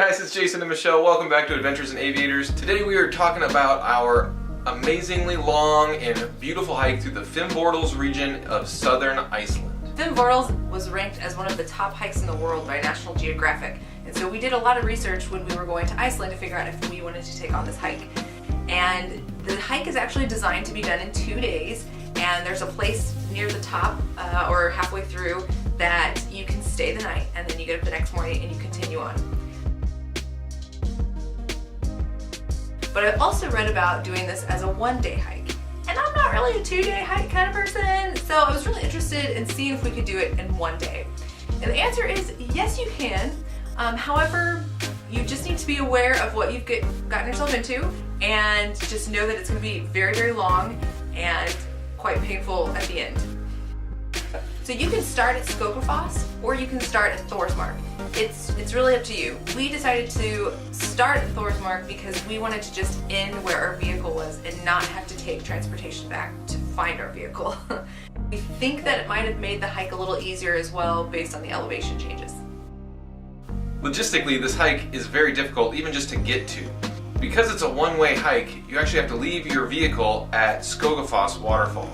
guys, it's Jason and Michelle. Welcome back to Adventures in Aviators. Today we are talking about our amazingly long and beautiful hike through the Fimmvörðuháls region of southern Iceland. Fimmvörðuháls was ranked as one of the top hikes in the world by National Geographic. And so we did a lot of research when we were going to Iceland to figure out if we wanted to take on this hike. And the hike is actually designed to be done in 2 days. And there's a place near the top or halfway through that you can stay the night, and then you get up the next morning and you continue on. But I also read about doing this as a one-day hike. And I'm not really a 2-day hike kind of person, so I was really interested in seeing if we could do it in 1 day. And the answer is yes, you can. However, you just need to be aware of what you've gotten yourself into, and just know that it's going to be very, very long and quite painful at the end. So you can start at Skogafoss or you can start at Thorsmork. It's really up to you. We decided to start at Thorsmork because we wanted to just end where our vehicle was and not have to take transportation back to find our vehicle. We think that it might have made the hike a little easier as well based on the elevation changes. Logistically, this hike is very difficult even just to get to. Because it's a one-way hike, you actually have to leave your vehicle at Skogafoss Waterfall.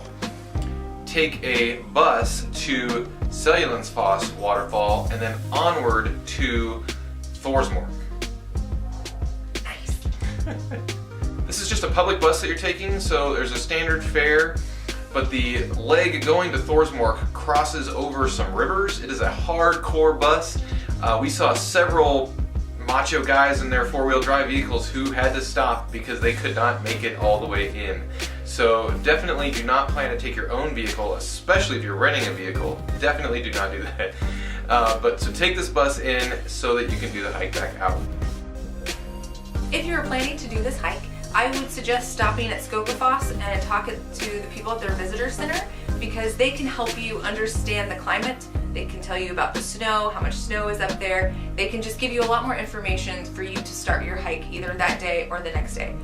Take a bus to Seljalandsfoss Waterfall and then onward to Thorsmork. Nice. This is just a public bus that you're taking, so there's a standard fare, but the leg going to Thorsmork crosses over some rivers. It is a hardcore bus. We saw several macho guys in their four-wheel drive vehicles who had to stop because they could not make it all the way in. So definitely do not plan to take your own vehicle, especially if you're renting a vehicle. Definitely do not do that. So take this bus in so that you can do the hike back out. If you're planning to do this hike, I would suggest stopping at Skogafoss and talking to the people at their visitor center, because they can help you understand the climate. They can tell you about the snow, how much snow is up there. They can just give you a lot more information for you to start your hike either that day or the next day.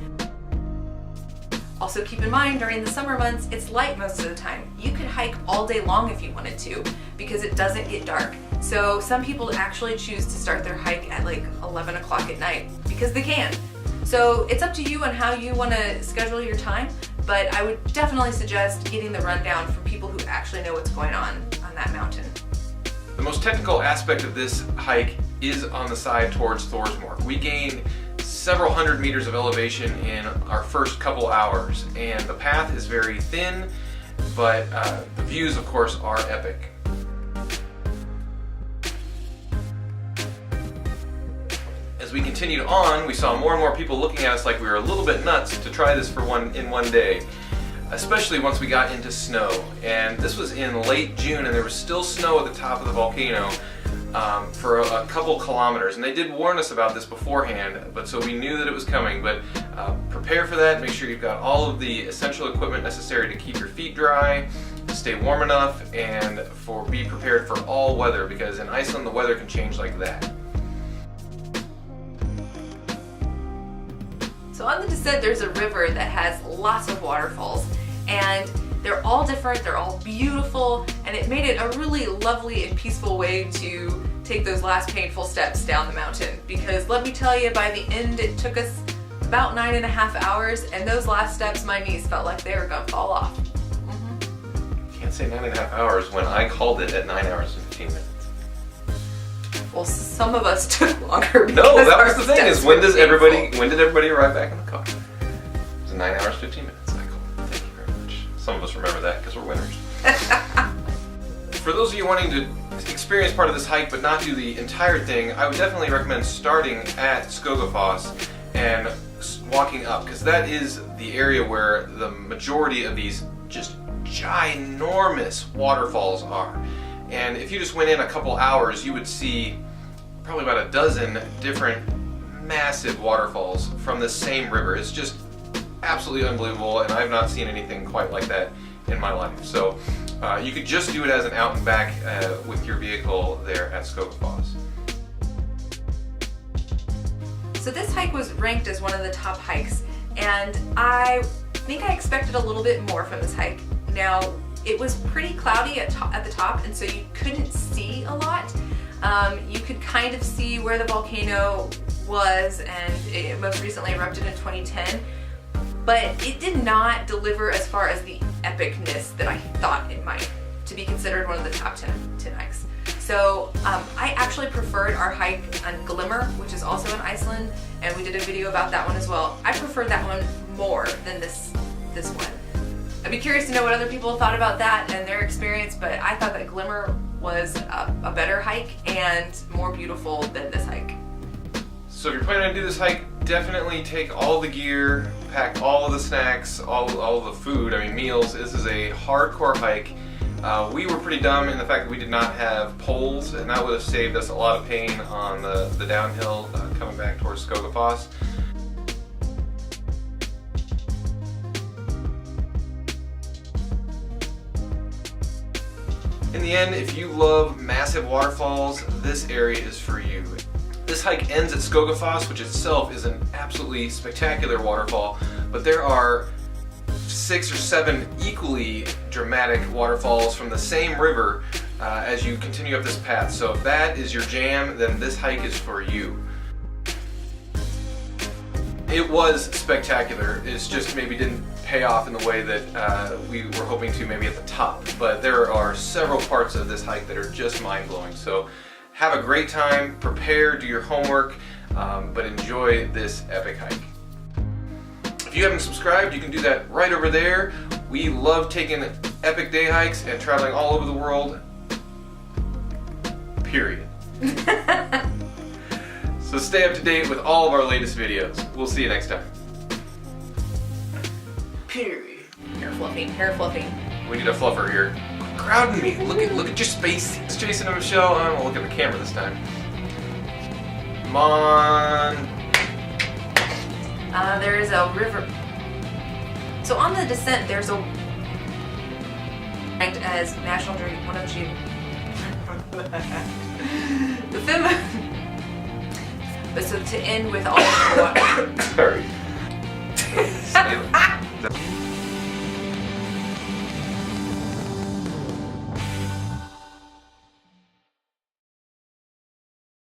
Also keep in mind, during the summer months, it's light most of the time. You could hike all day long if you wanted to, because it doesn't get dark. So some people actually choose to start their hike at like 11 o'clock at night because they can. So it's up to you on how you want to schedule your time, but I would definitely suggest getting the rundown from people who actually know what's going on that mountain. The most technical aspect of this hike is on the side towards Thorsmork. We gained several hundred meters of elevation in our first couple hours, and the path is very thin, but the views, of course, are epic. As we continued on, we saw more and more people looking at us like we were a little bit nuts to try this in one day, especially once we got into snow. And this was in late June, and there was still snow at the top of the volcano for a couple kilometers. And they did warn us about this beforehand, but so we knew that it was coming. But prepare for that. Make sure you've got all of the essential equipment necessary to keep your feet dry, stay warm enough, and be prepared for all weather, because in Iceland the weather can change like that. So on the descent, there's a river that has lots of waterfalls, and they're all different, they're all beautiful, and it made it a really lovely and peaceful way to take those last painful steps down the mountain. Because let me tell you, by the end it took us about 9.5 hours, and those last steps, my knees felt like they were gonna fall off. Can't say 9.5 hours when I called it at 9 hours and 15 minutes. Well, some of us took longer. No, that was the thing, is when did everybody arrive back in the car? It was 9 hours, 15 minutes. I called. Thank you very much. Some of us remember that because we're winners. For those of you wanting to experience part of this hike but not do the entire thing, I would definitely recommend starting at Skogafoss and walking up, because that is the area where the majority of these just ginormous waterfalls are. And if you just went in a couple hours, you would see probably about a dozen different massive waterfalls from the same river. It's just absolutely unbelievable, and I've not seen anything quite like that in my life. So you could just do it as an out and back with your vehicle there at Skogafoss. So this hike was ranked as one of the top hikes, and I think I expected a little bit more from this hike. Now, it was pretty cloudy at the top, and so you couldn't see a lot. You could kind of see where the volcano was, and it most recently erupted in 2010. But it did not deliver as far as the epicness that I thought it might, to be considered one of the top 10 hikes. So I actually preferred our hike on Glimmer, which is also in Iceland, and we did a video about that one as well. I preferred that one more than this one. I'd be curious to know what other people thought about that and their experience, but I thought that Glimmer was a better hike and more beautiful than this hike. So if you're planning to do this hike, definitely take all the gear, pack all of the snacks, all of the food, I mean meals. This is a hardcore hike. We were pretty dumb in the fact that we did not have poles, and that would have saved us a lot of pain on the downhill coming back towards Skogafoss. In the end, if you love massive waterfalls, this area is for you. This hike ends at Skogafoss, which itself is an absolutely spectacular waterfall, but there are 6 or 7 equally dramatic waterfalls from the same river as you continue up this path. So if that is your jam, then this hike is for you. It was spectacular. It's just maybe didn't pay off in the way that we were hoping to, maybe at the top. But there are several parts of this hike that are just mind-blowing. So have a great time, prepare, do your homework, but enjoy this epic hike. If you haven't subscribed, you can do that right over there. We love taking epic day hikes and traveling all over the world, period. So stay up to date with all of our latest videos. We'll see you next time. Period. Hair fluffing, hair fluffing. We need a fluffer here. Quit crowding me. Look at your space. It's Jason and Michelle. I'm gonna look at the camera this time. Come on. There is a river. So on the descent, there's a ranked as national drink. Why don't you? The Fimmvo. But so to end with all of the water. Sorry.